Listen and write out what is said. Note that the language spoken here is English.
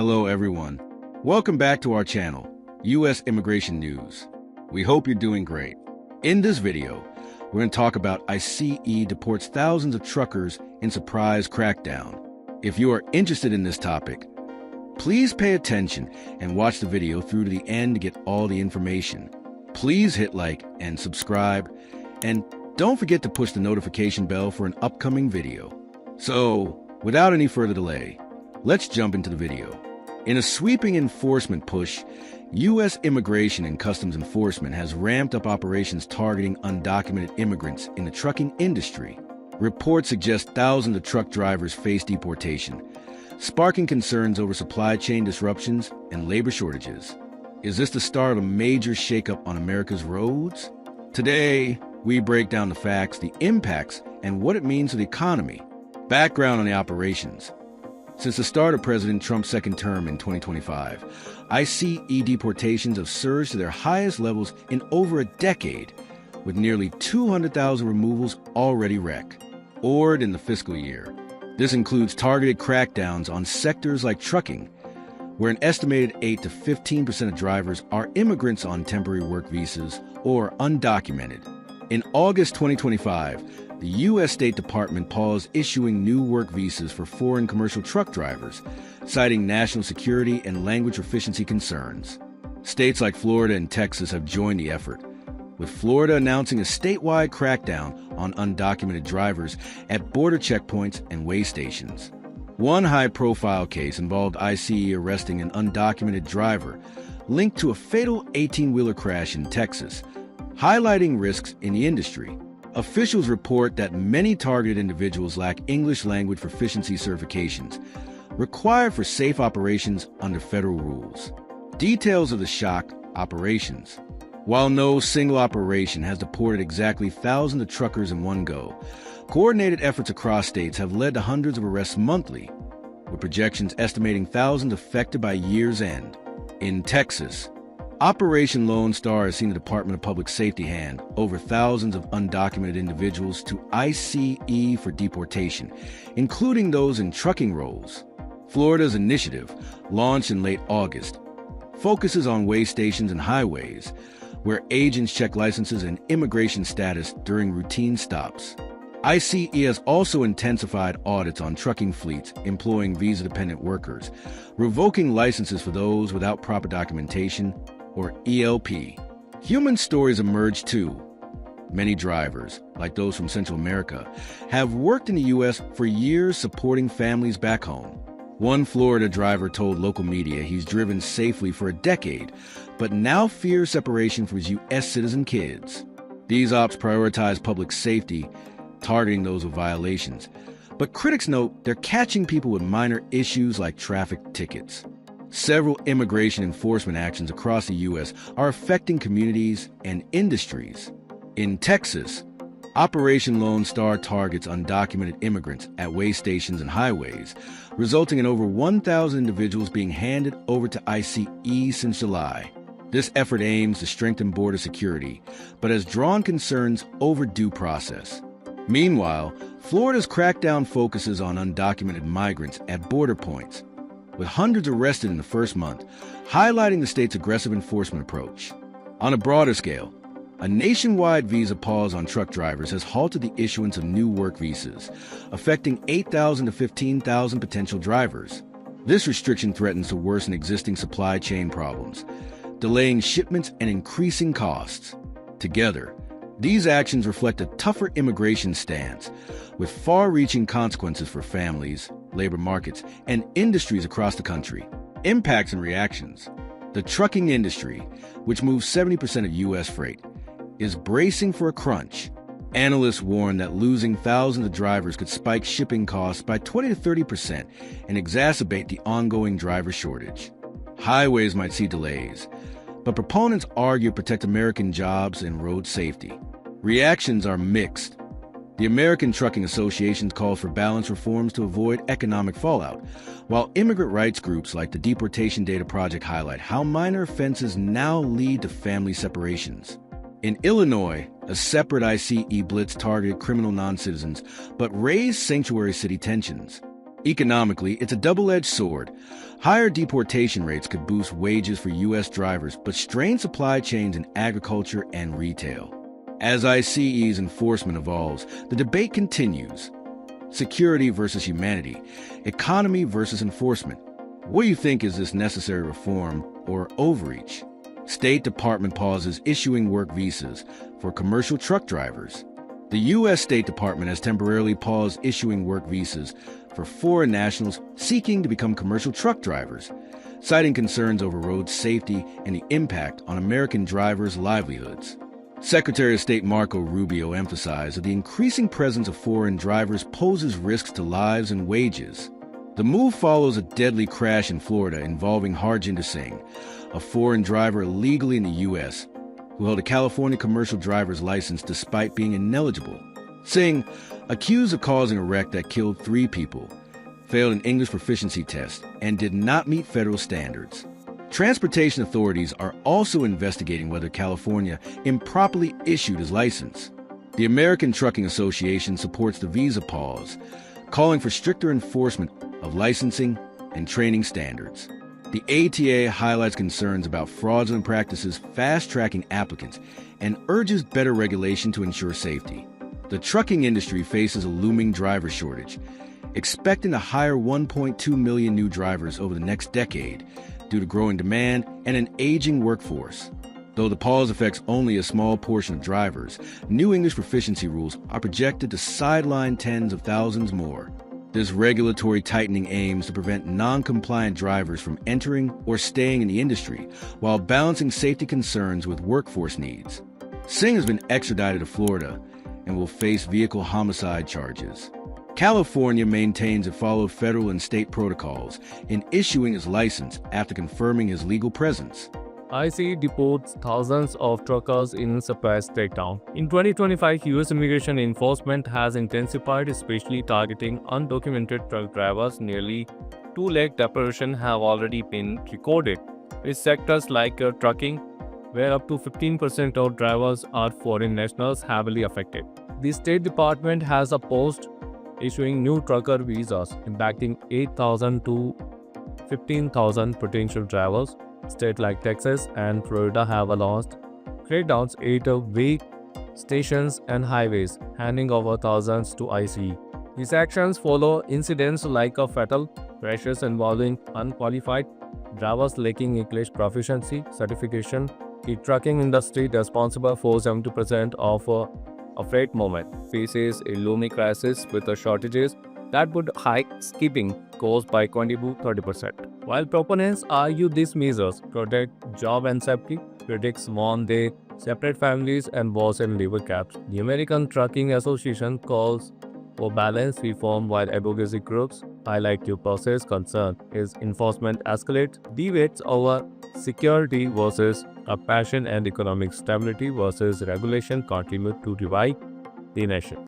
Hello, everyone. Welcome back to our channel, U.S. Immigration News. We hope you're doing great. In this video, we're going to talk about ICE deports thousands of truckers in surprise crackdown. If you are interested in this topic, please pay attention and watch the video through to the end to get all the information. Please hit like and subscribe, and don't forget to push the notification bell for an upcoming video. So, without any further delay, let's jump into the video. In a sweeping enforcement push, U.S. Immigration and Customs Enforcement has ramped up operations targeting undocumented immigrants in the trucking industry. Reports suggest thousands of truck drivers face deportation, sparking concerns over supply chain disruptions and labor shortages. Is this the start of a major shakeup on America's roads? Today, we break down the facts, the impacts, and what it means to the economy. Background on the operations. Since the start of President Trump's second term in 2025, ICE deportations have surged to their highest levels in over a decade, with nearly 200,000 removals already recorded in the fiscal year. This includes targeted crackdowns on sectors like trucking, where an estimated 8 to 15% of drivers are immigrants on temporary work visas or undocumented. In August 2025, the U.S. State Department paused issuing new work visas for foreign commercial truck drivers, citing national security and language proficiency concerns. States like Florida and Texas have joined the effort, with Florida announcing a statewide crackdown on undocumented drivers at border checkpoints and weigh stations. One high-profile case involved ICE arresting an undocumented driver linked to a fatal 18-wheeler crash in Texas, highlighting risks in the industry. Officials report that many targeted individuals lack English language proficiency certifications required for safe operations under federal rules. Details of the shock operations. While no single operation has deported exactly thousands of truckers in one go, coordinated efforts across states have led to hundreds of arrests monthly, with projections estimating thousands affected by year's end. In Texas, Operation Lone Star has seen the Department of Public Safety hand over thousands of undocumented individuals to ICE for deportation, including those in trucking roles. Florida's initiative, launched in late August, focuses on weigh stations and highways, where agents check licenses and immigration status during routine stops. ICE has also intensified audits on trucking fleets employing visa-dependent workers, revoking licenses for those without proper documentation, or ELP. Human stories emerge too. Many drivers, like those from Central America, have worked in the U.S. for years supporting families back home. One Florida driver told local media he's driven safely for a decade, but now fears separation from his U.S. citizen kids. These ops prioritize public safety, targeting those with violations. But critics note they're catching people with minor issues like traffic tickets. Several immigration enforcement actions across the U.S. are affecting communities and industries. In Texas, Operation Lone Star targets undocumented immigrants at weigh stations and highways, resulting in over 1,000 individuals being handed over to ICE since July. This effort aims to strengthen border security, but has drawn concerns over due process. Meanwhile, Florida's crackdown focuses on undocumented migrants at border points, with hundreds arrested in the first month, highlighting the state's aggressive enforcement approach. On a broader scale, a nationwide visa pause on truck drivers has halted the issuance of new work visas, affecting 8,000 to 15,000 potential drivers. This restriction threatens to worsen existing supply chain problems, delaying shipments and increasing costs. Together, these actions reflect a tougher immigration stance, with far-reaching consequences for families, labor markets, and industries across the country. Impacts and reactions. The trucking industry, which moves 70% of U.S. freight, is bracing for a crunch. Analysts warn that losing thousands of drivers could spike shipping costs by 20 to 30% and exacerbate the ongoing driver shortage. Highways might see delays, but proponents argue protect American jobs and road safety. Reactions are mixed. The American Trucking Association calls for balanced reforms to avoid economic fallout, while immigrant rights groups like the Deportation Data Project highlight how minor offenses now lead to family separations. In Illinois, a separate ICE blitz targeted criminal non-citizens, but raised sanctuary city tensions. Economically, it's a double-edged sword. Higher deportation rates could boost wages for U.S. drivers, but strain supply chains in agriculture and retail. As ICE's enforcement evolves, the debate continues. Security versus humanity, economy versus enforcement. What do you think is this necessary reform or overreach? State Department pauses issuing work visas for commercial truck drivers. The U.S. State Department has temporarily paused issuing work visas for foreign nationals seeking to become commercial truck drivers, citing concerns over road safety and the impact on American drivers' livelihoods. Secretary of State Marco Rubio emphasized that the increasing presence of foreign drivers poses risks to lives and wages. The move follows a deadly crash in Florida involving Harjinder Singh, a foreign driver illegally in the U.S., who held a California commercial driver's license despite being ineligible. Singh, accused of causing a wreck that killed 3 people, failed an English proficiency test and did not meet federal standards. Transportation authorities are also investigating whether California improperly issued his license. The American Trucking Association supports the visa pause, calling for stricter enforcement of licensing and training standards. The ATA highlights concerns about fraudulent practices fast-tracking applicants and urges better regulation to ensure safety. The trucking industry faces a looming driver shortage, expecting to hire 1.2 million new drivers over the next decade due to growing demand and an aging workforce. Though the pause affects only a small portion of drivers, new English proficiency rules are projected to sideline tens of thousands more. This regulatory tightening aims to prevent non-compliant drivers from entering or staying in the industry while balancing safety concerns with workforce needs. Singh has been extradited to Florida and will face vehicle homicide charges. California maintains it followed federal and state protocols in issuing his license after confirming his legal presence. ICE deports thousands of truckers in surprise crackdown. In 2025, US immigration enforcement has intensified, especially targeting undocumented truck drivers. Nearly 2 lakh deportations have already been recorded, with sectors like trucking, where up to 15% of drivers are foreign nationals, heavily affected. The State Department has opposed issuing new trucker visas, impacting 8,000 to 15,000 potential drivers. States like Texas and Florida have announced crackdowns at way stations and highways, handing over thousands to ICE. These actions follow incidents like a fatal crashes involving unqualified drivers lacking English proficiency certification. The trucking industry, responsible for 70% of freight movement, faces a looming crisis with the shortages that would hike skipping costs by 20 to 30%. While proponents argue these measures protect job and safety, critics warn they separate families and worsen labor gaps. The American Trucking Association calls for balanced reform, while advocacy groups highlight due process concern. As enforcement escalates, debates over security versus passion and economic stability versus regulation continue to divide the nation.